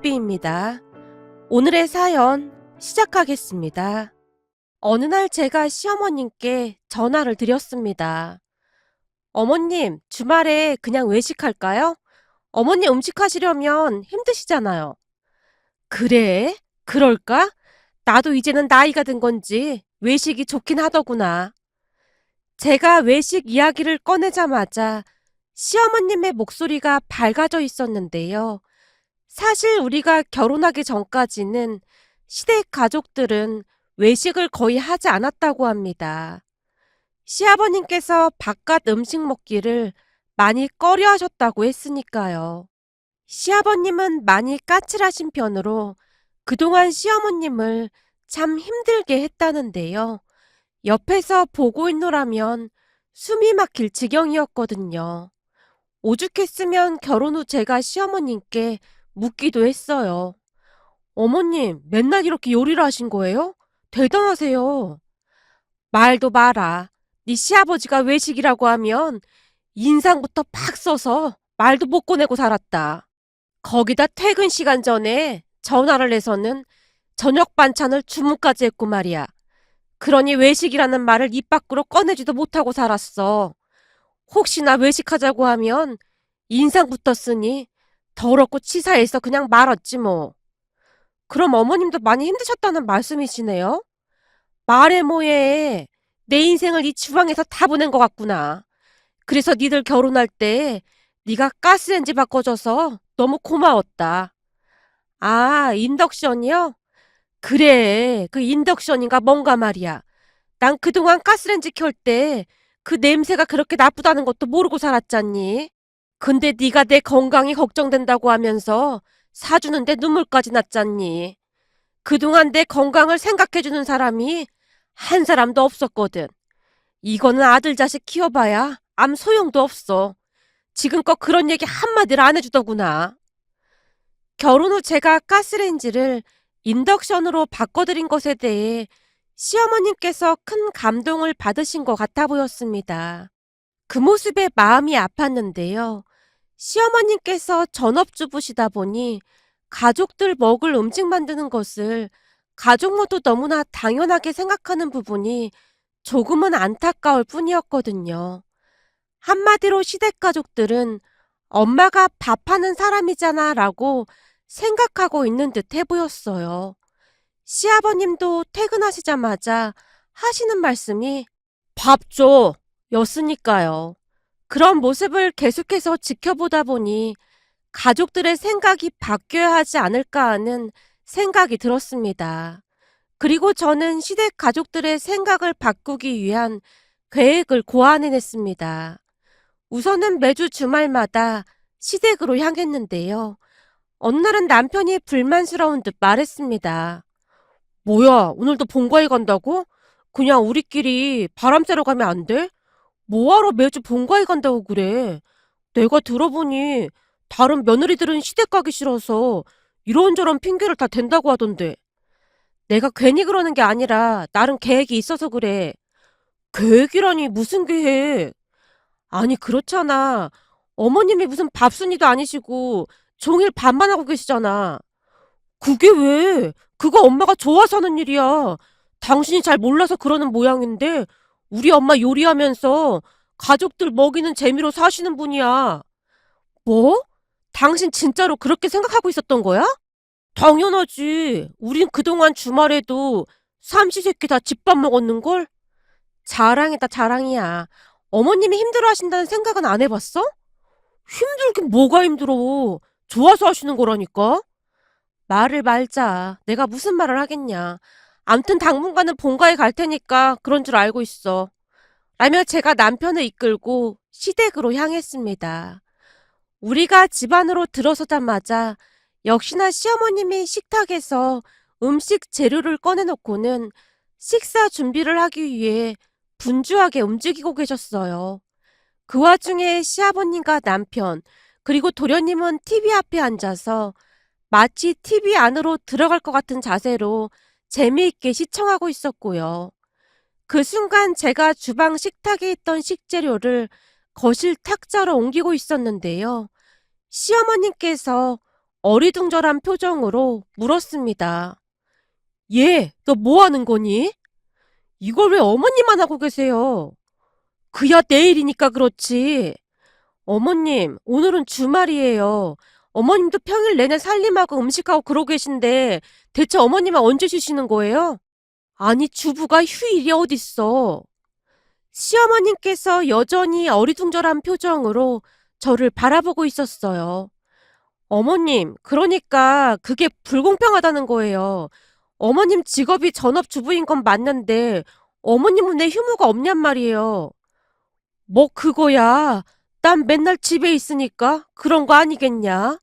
도깨비입니다. 오늘의 사연 시작하겠습니다. 어느 날 제가 시어머님께 전화를 드렸습니다. 어머님, 주말에 그냥 외식할까요? 어머님 음식하시려면 힘드시잖아요. 그래? 그럴까? 나도 이제는 나이가 든 건지 외식이 좋긴 하더구나. 제가 외식 이야기를 꺼내자마자 시어머님의 목소리가 밝아져 있었는데요. 사실 우리가 결혼하기 전까지는 시댁 가족들은 외식을 거의 하지 않았다고 합니다. 시아버님께서 바깥 음식 먹기를 많이 꺼려 하셨다고 했으니까요. 시아버님은 많이 까칠하신 편으로 그동안 시어머님을 참 힘들게 했다는데요. 옆에서 보고 있노라면 숨이 막힐 지경이었거든요. 오죽했으면 결혼 후 제가 시어머님께 묻기도 했어요. 어머님, 맨날 이렇게 요리를 하신 거예요? 대단하세요. 말도 마라. 네 시아버지가 외식이라고 하면 인상부터 팍 써서 말도 못 꺼내고 살았다. 거기다 퇴근 시간 전에 전화를 해서는 저녁 반찬을 주문까지 했고 말이야. 그러니 외식이라는 말을 입 밖으로 꺼내지도 못하고 살았어. 혹시나 외식하자고 하면 인상 붙었으니 더럽고 치사해서 그냥 말았지 뭐. 그럼 어머님도 많이 힘드셨다는 말씀이시네요? 말해 뭐해. 내 인생을 이 주방에서 다 보낸 것 같구나. 그래서 니들 결혼할 때 네가 가스레인지 바꿔줘서 너무 고마웠다. 아, 인덕션이요? 그래, 그 인덕션인가 뭔가 말이야. 난 그동안 가스레인지 켤 때 그 냄새가 그렇게 나쁘다는 것도 모르고 살았잖니. 근데 네가 내 건강이 걱정된다고 하면서 사주는데 눈물까지 났잖니. 그동안 내 건강을 생각해주는 사람이 한 사람도 없었거든. 이거는 아들 자식 키워봐야 아무 소용도 없어. 지금껏 그런 얘기 한마디를 안 해주더구나. 결혼 후 제가 가스레인지를 인덕션으로 바꿔드린 것에 대해 시어머님께서 큰 감동을 받으신 것 같아 보였습니다. 그 모습에 마음이 아팠는데요. 시어머님께서 전업주부시다 보니 가족들 먹을 음식 만드는 것을 가족 모두 너무나 당연하게 생각하는 부분이 조금은 안타까울 뿐이었거든요. 한마디로 시댁 가족들은 엄마가 밥하는 사람이잖아 라고 생각하고 있는 듯 해 보였어요. 시아버님도 퇴근하시자마자 하시는 말씀이 밥 줘! 였으니까요. 그런 모습을 계속해서 지켜보다 보니 가족들의 생각이 바뀌어야 하지 않을까 하는 생각이 들었습니다. 그리고 저는 시댁 가족들의 생각을 바꾸기 위한 계획을 고안해냈습니다. 우선은 매주 주말마다 시댁으로 향했는데요. 어느 날은 남편이 불만스러운 듯 말했습니다. 뭐야, 오늘도 본가에 간다고? 그냥 우리끼리 바람 쐬러 가면 안 돼? 뭐하러 매주 본가에 간다고 그래? 내가 들어보니 다른 며느리들은 시댁 가기 싫어서 이런저런 핑계를 다 댄다고 하던데. 내가 괜히 그러는 게 아니라 나름 계획이 있어서 그래. 계획이라니 무슨 계획? 아니 그렇잖아. 어머님이 무슨 밥순이도 아니시고 종일 밥만 하고 계시잖아. 그게 왜? 그거 엄마가 좋아서 하는 일이야. 당신이 잘 몰라서 그러는 모양인데 우리 엄마 요리하면서 가족들 먹이는 재미로 사시는 분이야. 뭐? 당신 진짜로 그렇게 생각하고 있었던 거야? 당연하지. 우린 그동안 주말에도 삼시세끼 다 집밥 먹었는걸? 자랑이다 자랑이야. 어머님이 힘들어하신다는 생각은 안 해봤어? 힘들긴 뭐가 힘들어. 좋아서 하시는 거라니까. 말을 말자. 내가 무슨 말을 하겠냐. 암튼 당분간은 본가에 갈 테니까 그런 줄 알고 있어. 라며 제가 남편을 이끌고 시댁으로 향했습니다. 우리가 집 안으로 들어서자마자 역시나 시어머님이 식탁에서 음식 재료를 꺼내놓고는 식사 준비를 하기 위해 분주하게 움직이고 계셨어요. 그 와중에 시아버님과 남편, 그리고 도련님은 TV 앞에 앉아서 마치 TV 안으로 들어갈 것 같은 자세로 재미있게 시청하고 있었고요. 그 순간 제가 주방 식탁에 있던 식재료를 거실 탁자로 옮기고 있었는데요. 시어머님께서 어리둥절한 표정으로 물었습니다. 얘, 너 뭐 하는 거니? 이걸 왜 어머님만 하고 계세요? 그야 내일이니까 그렇지. 어머님, 오늘은 주말이에요. 어머님도 평일 내내 살림하고 음식하고 그러고 계신데 대체 어머님은 언제 쉬시는 거예요? 아니, 주부가 휴일이 어딨어. 시어머님께서 여전히 어리둥절한 표정으로 저를 바라보고 있었어요. 어머님, 그러니까 그게 불공평하다는 거예요. 어머님 직업이 전업주부인 건 맞는데 어머님은 왜 휴무가 없냔 말이에요. 뭐 그거야. 난 맨날 집에 있으니까 그런 거 아니겠냐?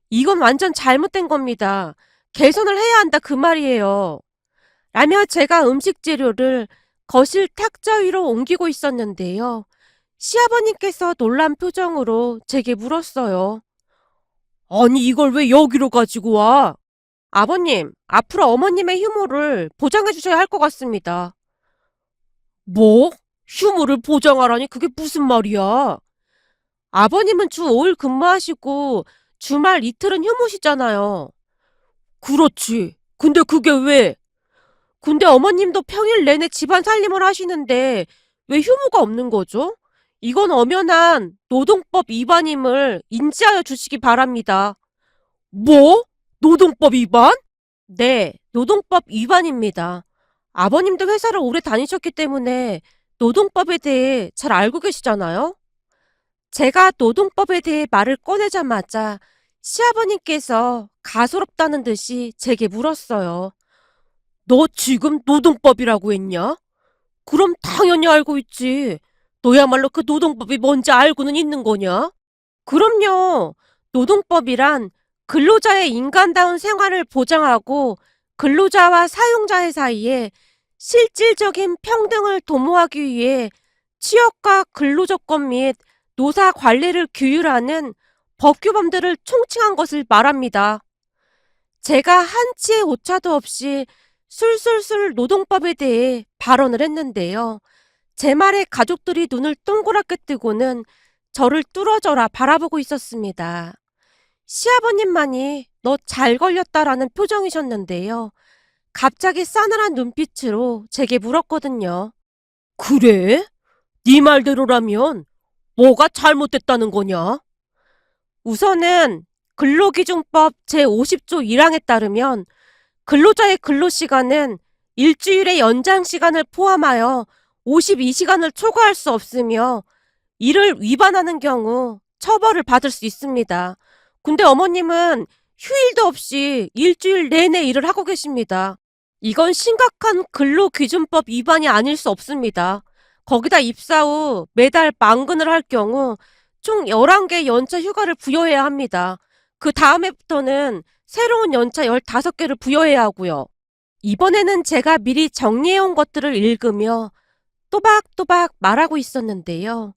이건 완전 잘못된 겁니다. 개선을 해야 한다 그 말이에요. 라며 제가 음식 재료를 거실 탁자 위로 옮기고 있었는데요. 시아버님께서 놀란 표정으로 제게 물었어요. 아니 이걸 왜 여기로 가지고 와? 아버님, 앞으로 어머님의 휴무를 보장해 주셔야 할 것 같습니다. 뭐? 휴무를 보장하라니 그게 무슨 말이야? 아버님은 주 5일 근무하시고 주말 이틀은 휴무시잖아요. 그렇지. 근데 그게 왜? 근데 어머님도 평일 내내 집안 살림을 하시는데 왜 휴무가 없는 거죠? 이건 엄연한 노동법 위반임을 인지하여 주시기 바랍니다. 뭐? 노동법 위반? 네, 노동법 위반입니다. 아버님도 회사를 오래 다니셨기 때문에 노동법에 대해 잘 알고 계시잖아요? 제가 노동법에 대해 말을 꺼내자마자 시아버님께서 가소롭다는 듯이 제게 물었어요. 너 지금 노동법이라고 했냐? 그럼 당연히 알고 있지. 너야말로 그 노동법이 뭔지 알고는 있는 거냐? 그럼요. 노동법이란 근로자의 인간다운 생활을 보장하고 근로자와 사용자의 사이에 실질적인 평등을 도모하기 위해 취업과 근로조건 및 노사 관리를 규율하는 법규범들을 총칭한 것을 말합니다. 제가 한치의 오차도 없이 술술술 노동법에 대해 발언을 했는데요. 제 말에 가족들이 눈을 동그랗게 뜨고는 저를 뚫어져라 바라보고 있었습니다. 시아버님만이 너 잘 걸렸다라는 표정이셨는데요. 갑자기 싸늘한 눈빛으로 제게 물었거든요. 그래? 네 말대로라면 뭐가 잘못됐다는 거냐? 우선은 근로기준법 제50조 1항에 따르면 근로자의 근로시간은 일주일의 연장시간을 포함하여 52시간을 초과할 수 없으며 이를 위반하는 경우 처벌을 받을 수 있습니다. 근데 어머님은 휴일도 없이 일주일 내내 일을 하고 계십니다. 이건 심각한 근로기준법 위반이 아닐 수 없습니다. 거기다 입사 후 매달 만근을 할 경우 총 11개 연차 휴가를 부여해야 합니다. 그 다음해부터는 새로운 연차 15개를 부여해야 하고요. 이번에는 제가 미리 정리해온 것들을 읽으며 또박또박 말하고 있었는데요.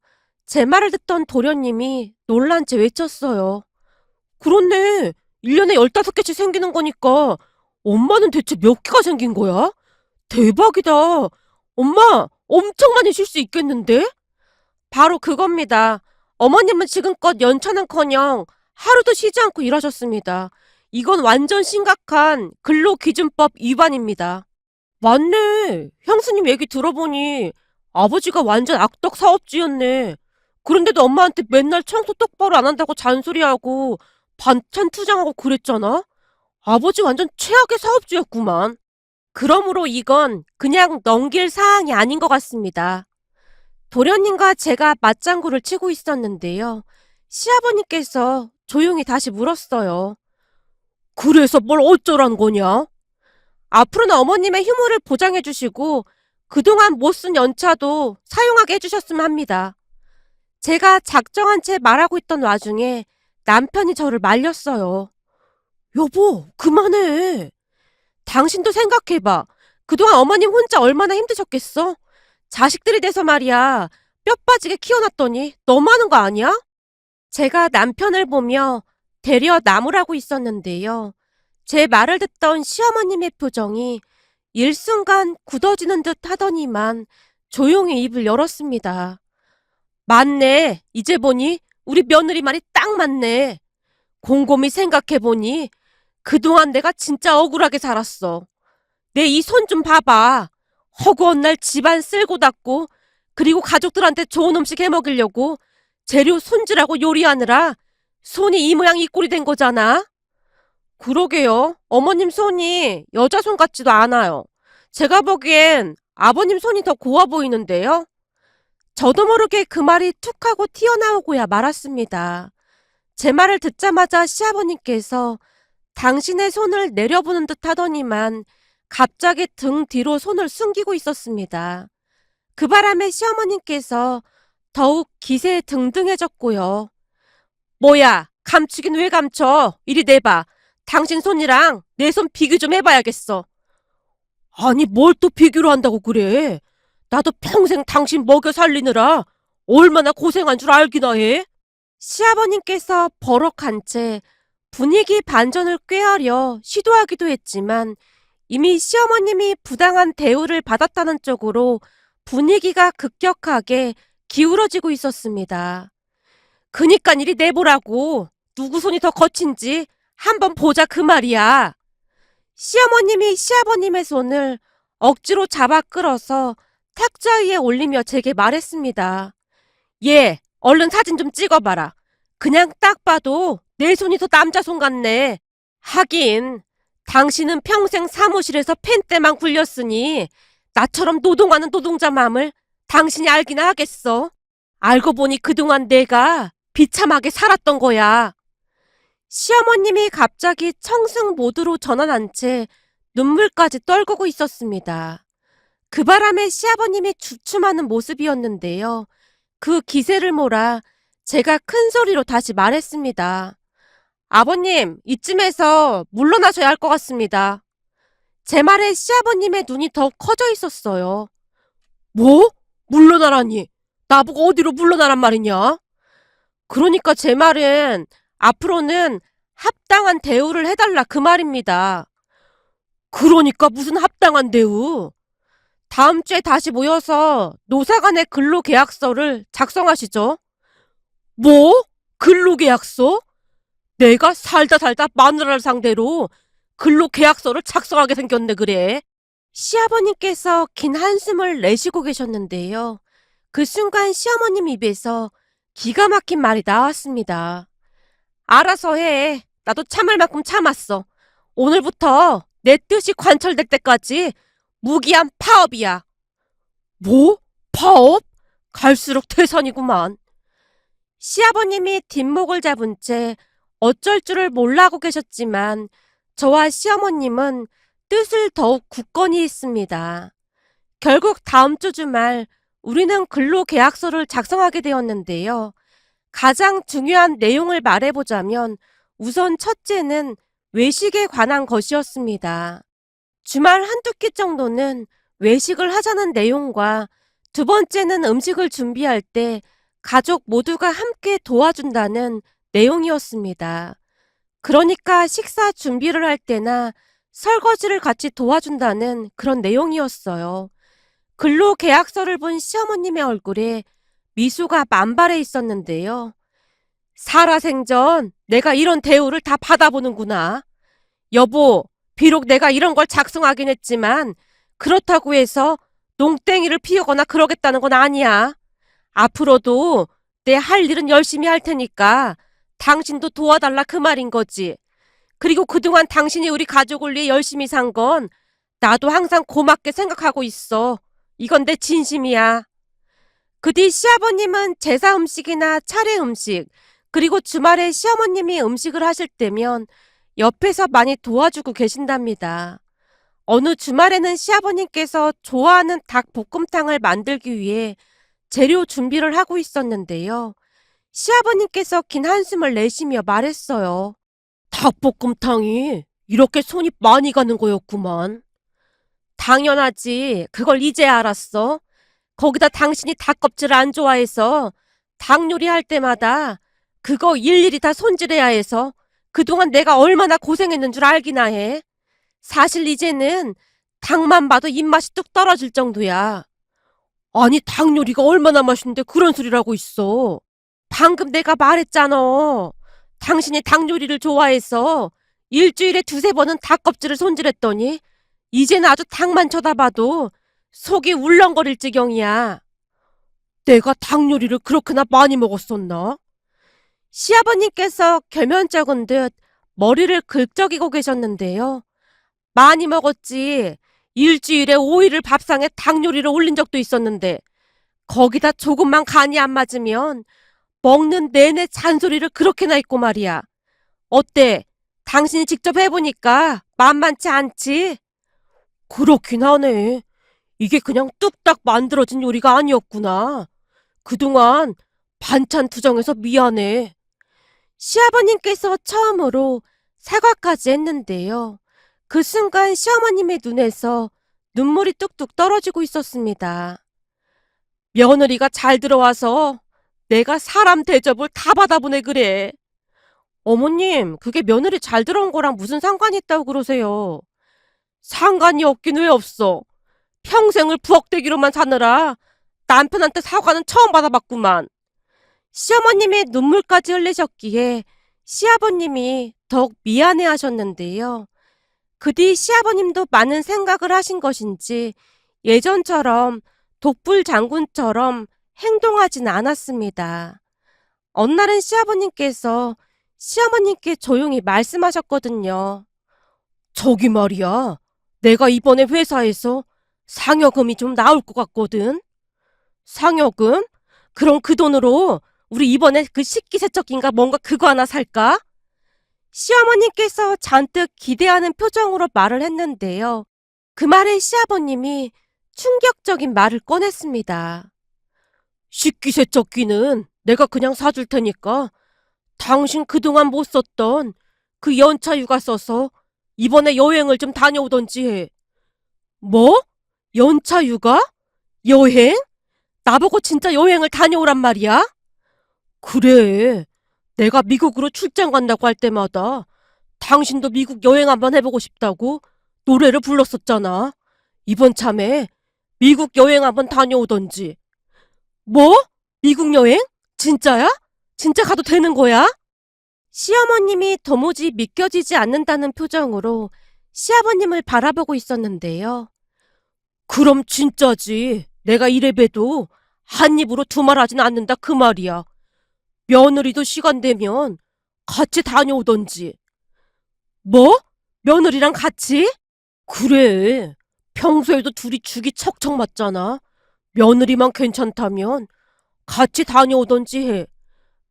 제 말을 듣던 도련님이 놀란 채 외쳤어요. 그렇네. 1년에 15개씩 생기는 거니까 엄마는 대체 몇 개가 생긴 거야? 대박이다. 엄마, 엄청 많이 쉴 수 있겠는데? 바로 그겁니다. 어머님은 지금껏 연차는커녕 하루도 쉬지 않고 일하셨습니다. 이건 완전 심각한 근로기준법 위반입니다. 맞네. 형수님 얘기 들어보니 아버지가 완전 악덕 사업주였네. 그런데도 엄마한테 맨날 청소 똑바로 안 한다고 잔소리하고 반찬 투정하고 그랬잖아? 아버지 완전 최악의 사업주였구만. 그러므로 이건 그냥 넘길 사항이 아닌 것 같습니다. 도련님과 제가 맞장구를 치고 있었는데요. 시아버님께서 조용히 다시 물었어요. 그래서 뭘 어쩌란 거냐? 앞으로는 어머님의 휴무를 보장해 주시고 그동안 못 쓴 연차도 사용하게 해주셨으면 합니다. 제가 작정한 채 말하고 있던 와중에 남편이 저를 말렸어요. 여보, 그만해. 당신도 생각해봐. 그동안 어머님 혼자 얼마나 힘드셨겠어? 자식들이 돼서 말이야. 뼈 빠지게 키워놨더니 너무하는 거 아니야? 제가 남편을 보며 되려 나무라고 있었는데요. 제 말을 듣던 시어머님의 표정이 일순간 굳어지는 듯 하더니만 조용히 입을 열었습니다. 맞네. 이제 보니 우리 며느리 말이 딱 맞네. 곰곰이 생각해보니 그동안 내가 진짜 억울하게 살았어. 내 이 손 좀 봐봐. 허구한 날 집안 쓸고 닦고 그리고 가족들한테 좋은 음식 해먹이려고 재료 손질하고 요리하느라 손이 이 모양 이 꼴이 된 거잖아. 그러게요. 어머님 손이 여자 손 같지도 않아요. 제가 보기엔 아버님 손이 더 고와 보이는데요. 저도 모르게 그 말이 툭 하고 튀어나오고야 말았습니다. 제 말을 듣자마자 시아버님께서 당신의 손을 내려보는 듯 하더니만 갑자기 등 뒤로 손을 숨기고 있었습니다. 그 바람에 시어머님께서 더욱 기세에 등등해졌고요. 뭐야, 감추긴 왜 감춰? 이리 내봐. 당신 손이랑 내 손 비교 좀 해봐야겠어. 아니, 뭘 또 비교를 한다고 그래? 나도 평생 당신 먹여 살리느라 얼마나 고생한 줄 알기나 해? 시아버님께서 버럭한 채 분위기 반전을 꾀하려 시도하기도 했지만 이미 시어머님이 부당한 대우를 받았다는 쪽으로 분위기가 급격하게 기울어지고 있었습니다. 그니까 이리 내보라고. 누구 손이 더 거친지 한번 보자 그 말이야. 시어머님이 시아버님의 손을 억지로 잡아 끌어서 탁자 위에 올리며 제게 말했습니다. 얘, 얼른 사진 좀 찍어봐라. 그냥 딱 봐도 내 손이 더 남자 손 같네. 하긴 당신은 평생 사무실에서 펜대만 굴렸으니 나처럼 노동하는 노동자 마음을 당신이 알기나 하겠어. 알고 보니 그동안 내가 비참하게 살았던 거야. 시어머님이 갑자기 청승 모드로 전환한 채 눈물까지 떨구고 있었습니다. 그 바람에 시아버님이 주춤하는 모습이었는데요. 그 기세를 몰아 제가 큰 소리로 다시 말했습니다. 아버님, 이쯤에서 물러나셔야 할 것 같습니다. 제 말에 시아버님의 눈이 더욱 커져 있었어요. 뭐? 물러나라니? 나보고 어디로 물러나란 말이냐? 그러니까 제 말은 앞으로는 합당한 대우를 해달라 그 말입니다. 그러니까 무슨 합당한 대우? 다음 주에 다시 모여서 노사간의 근로계약서를 작성하시죠. 뭐? 근로계약서? 내가 살다 살다 마누라를 상대로 근로계약서를 작성하게 생겼네 그래. 시아버님께서 긴 한숨을 내쉬고 계셨는데요. 그 순간 시어머님 입에서 기가 막힌 말이 나왔습니다. 알아서 해. 나도 참을 만큼 참았어. 오늘부터 내 뜻이 관철될 때까지 무기한 파업이야. 뭐? 파업? 갈수록 태산이구만. 시아버님이 뒷목을 잡은 채 어쩔 줄을 몰라 하고 계셨지만 저와 시어머님은 뜻을 더욱 굳건히 했습니다. 결국 다음 주 주말 우리는 근로계약서를 작성하게 되었는데요. 가장 중요한 내용을 말해보자면 우선 첫째는 외식에 관한 것이었습니다. 주말 한두 끼 정도는 외식을 하자는 내용과 두 번째는 음식을 준비할 때 가족 모두가 함께 도와준다는 내용이었습니다. 그러니까 식사 준비를 할 때나 설거지를 같이 도와준다는 그런 내용이었어요. 근로계약서를 본 시어머님의 얼굴에 미소가 만발해 있었는데요. 살아생전 내가 이런 대우를 다 받아보는구나. 여보, 비록 내가 이런 걸 작성하긴 했지만 그렇다고 해서 농땡이를 피우거나 그러겠다는 건 아니야. 앞으로도 내 할 일은 열심히 할 테니까 당신도 도와달라 그 말인 거지. 그리고 그동안 당신이 우리 가족을 위해 열심히 산 건 나도 항상 고맙게 생각하고 있어. 이건 내 진심이야. 그 뒤 시아버님은 제사 음식이나 차례 음식, 그리고 주말에 시어머님이 음식을 하실 때면 옆에서 많이 도와주고 계신답니다. 어느 주말에는 시아버님께서 좋아하는 닭볶음탕을 만들기 위해 재료 준비를 하고 있었는데요. 시아버님께서 긴 한숨을 내쉬며 말했어요. 닭볶음탕이 이렇게 손이 많이 가는 거였구만. 당연하지. 그걸 이제 알았어. 거기다 당신이 닭껍질을 안 좋아해서 닭 요리할 때마다 그거 일일이 다 손질해야 해서 그동안 내가 얼마나 고생했는 줄 알기나 해. 사실 이제는 닭만 봐도 입맛이 뚝 떨어질 정도야. 아니, 닭 요리가 얼마나 맛있는데 그런 소리를 하고 있어. 방금 내가 말했잖아. 당신이 닭 요리를 좋아해서 일주일에 두세 번은 닭 껍질을 손질했더니 이제는 아주 닭만 쳐다봐도 속이 울렁거릴 지경이야. 내가 닭 요리를 그렇게나 많이 먹었었나? 시아버님께서 결면적은 듯 머리를 긁적이고 계셨는데요. 많이 먹었지. 일주일에 5일을 밥상에 닭 요리를 올린 적도 있었는데 거기다 조금만 간이 안 맞으면 먹는 내내 잔소리를 그렇게나 했고 말이야. 어때? 당신이 직접 해보니까 만만치 않지? 그렇긴 하네. 이게 그냥 뚝딱 만들어진 요리가 아니었구나. 그동안 반찬 투정해서 미안해. 시아버님께서 처음으로 사과까지 했는데요. 그 순간 시어머님의 눈에서 눈물이 뚝뚝 떨어지고 있었습니다. 며느리가 잘 들어와서 내가 사람 대접을 다 받아보네 그래. 어머님, 그게 며느리 잘 들어온 거랑 무슨 상관이 있다고 그러세요? 상관이 없긴 왜 없어. 평생을 부엌대기로만 사느라 남편한테 사과는 처음 받아봤구만. 시어머님이 눈물까지 흘리셨기에 시아버님이 더욱 미안해 하셨는데요. 그 뒤 시아버님도 많은 생각을 하신 것인지 예전처럼 독불 장군처럼 행동하진 않았습니다. 어느 날은 시아버님께서 시어머님께 조용히 말씀하셨거든요. 저기 말이야, 내가 이번에 회사에서 상여금이 좀 나올 것 같거든. 상여금? 그럼 그 돈으로 우리 이번에 그 식기세척기인가 뭔가 그거 하나 살까? 시어머님께서 잔뜩 기대하는 표정으로 말을 했는데요. 그 말에 시아버님이 충격적인 말을 꺼냈습니다. 식기세척기는 내가 그냥 사줄 테니까 당신 그동안 못 썼던 그 연차 휴가 써서 이번에 여행을 좀 다녀오던지 해. 뭐? 연차 휴가? 여행? 나보고 진짜 여행을 다녀오란 말이야? 그래. 내가 미국으로 출장 간다고 할 때마다 당신도 미국 여행 한번 해보고 싶다고 노래를 불렀었잖아. 이번 참에 미국 여행 한번 다녀오던지. 뭐? 미국 여행? 진짜야? 진짜 가도 되는 거야? 시어머님이 도무지 믿겨지지 않는다는 표정으로 시아버님을 바라보고 있었는데요. 그럼 진짜지. 내가 이래봬도 한 입으로 두 말 하진 않는다 그 말이야. 며느리도 시간 되면 같이 다녀오던지. 뭐? 며느리랑 같이? 그래. 평소에도 둘이 죽이 척척 맞잖아. 며느리만 괜찮다면 같이 다녀오던지 해.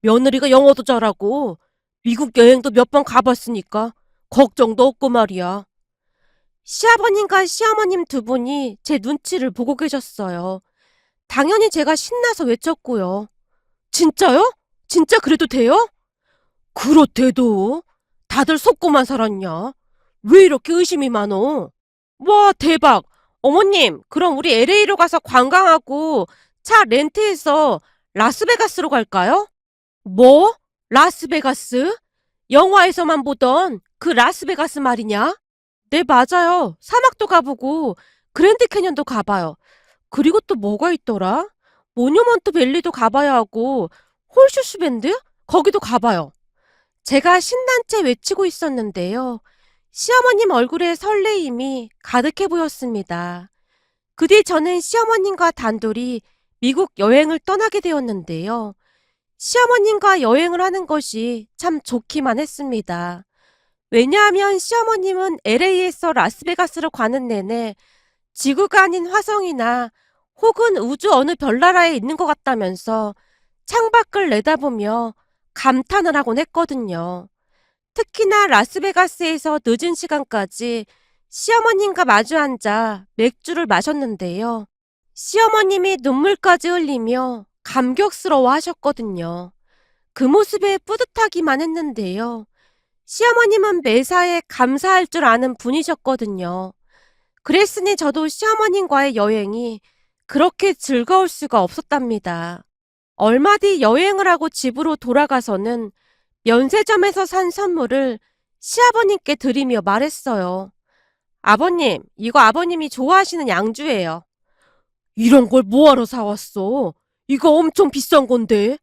며느리가 영어도 잘하고 미국 여행도 몇 번 가봤으니까 걱정도 없고 말이야. 시아버님과 시어머님 두 분이 제 눈치를 보고 계셨어요. 당연히 제가 신나서 외쳤고요. 진짜요? 진짜 그래도 돼요? 그렇대도. 다들 속고만 살았냐? 왜 이렇게 의심이 많어? 와, 대박! 어머님, 그럼 우리 LA로 가서 관광하고 차 렌트해서 라스베가스로 갈까요? 뭐? 라스베가스? 영화에서만 보던 그 라스베가스 말이냐? 네, 맞아요. 사막도 가보고 그랜드 캐년도 가봐요. 그리고 또 뭐가 있더라? 모뉴먼트 밸리도 가봐야 하고 홀슈스 밴드? 거기도 가봐요. 제가 신난 채 외치고 있었는데요. 시어머님 얼굴에 설레임이 가득해 보였습니다. 그 뒤 저는 시어머님과 단둘이 미국 여행을 떠나게 되었는데요. 시어머님과 여행을 하는 것이 참 좋기만 했습니다. 왜냐하면 시어머님은 LA에서 라스베가스로 가는 내내 지구가 아닌 화성이나 혹은 우주 어느 별나라에 있는 것 같다면서 창밖을 내다보며 감탄을 하곤 했거든요. 특히나 라스베가스에서 늦은 시간까지 시어머님과 마주 앉아 맥주를 마셨는데요. 시어머님이 눈물까지 흘리며 감격스러워 하셨거든요. 그 모습에 뿌듯하기만 했는데요. 시어머님은 매사에 감사할 줄 아는 분이셨거든요. 그랬으니 저도 시어머님과의 여행이 그렇게 즐거울 수가 없었답니다. 얼마 뒤 여행을 하고 집으로 돌아가서는 면세점에서 산 선물을 시아버님께 드리며 말했어요. 아버님, 이거 아버님이 좋아하시는 양주예요. 이런 걸 뭐하러 사왔어? 이거 엄청 비싼 건데.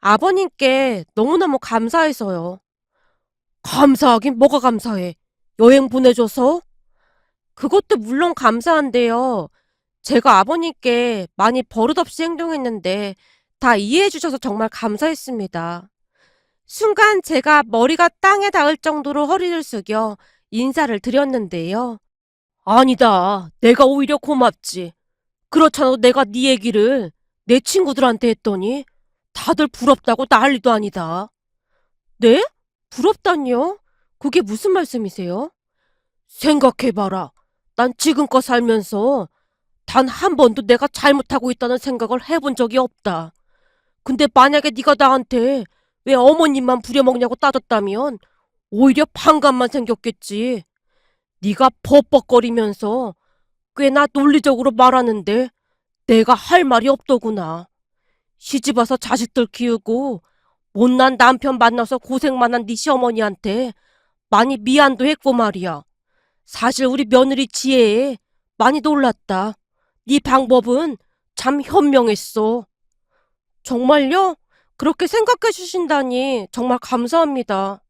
아버님께 너무너무 감사해서요. 감사하긴 뭐가 감사해. 여행 보내줘서? 그것도 물론 감사한데요. 제가 아버님께 많이 버릇없이 행동했는데 다 이해해 주셔서 정말 감사했습니다. 순간 제가 머리가 땅에 닿을 정도로 허리를 숙여 인사를 드렸는데요. 아니다. 내가 오히려 고맙지. 그렇잖아. 내가 네 얘기를 내 친구들한테 했더니 다들 부럽다고 난리도 아니다. 네? 부럽다니요? 그게 무슨 말씀이세요? 생각해봐라. 난 지금껏 살면서 단 한 번도 내가 잘못하고 있다는 생각을 해본 적이 없다. 근데 만약에 네가 나한테 왜 어머님만 부려먹냐고 따졌다면 오히려 반감만 생겼겠지. 네가 벅벅거리면서 꽤나 논리적으로 말하는데 내가 할 말이 없더구나. 시집와서 자식들 키우고 못난 남편 만나서 고생만 한 네 시어머니한테 많이 미안도 했고 말이야. 사실 우리 며느리 지혜에 많이 놀랐다. 네 방법은 참 현명했어. 정말요? 그렇게 생각해 주신다니 정말 감사합니다.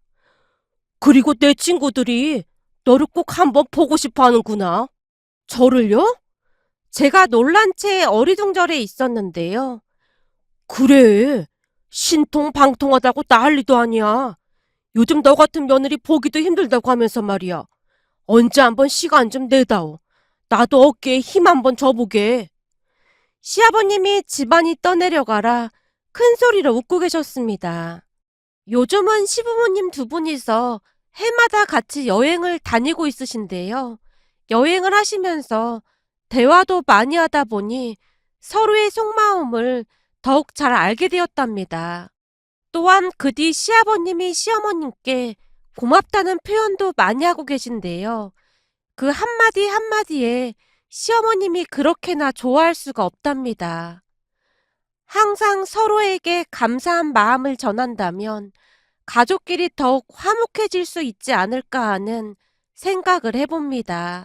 그리고 내 친구들이 너를 꼭 한번 보고 싶어 하는구나. 저를요? 제가 놀란 채 어리둥절해 있었는데요. 그래. 신통방통하다고 난리도 아니야. 요즘 너 같은 며느리 보기도 힘들다고 하면서 말이야. 언제 한번 시간 좀 내다오. 나도 어깨에 힘 한번 줘보게. 시아버님이 집안이 떠내려가라 큰 소리로 웃고 계셨습니다. 요즘은 시부모님 두 분이서 해마다 같이 여행을 다니고 있으신데요. 여행을 하시면서 대화도 많이 하다 보니 서로의 속마음을 더욱 잘 알게 되었답니다. 또한 그 뒤 시아버님이 시어머님께 고맙다는 표현도 많이 하고 계신데요. 그 한마디 한마디에 시어머님이 그렇게나 좋아할 수가 없답니다. 항상 서로에게 감사한 마음을 전한다면 가족끼리 더욱 화목해질 수 있지 않을까 하는 생각을 해봅니다.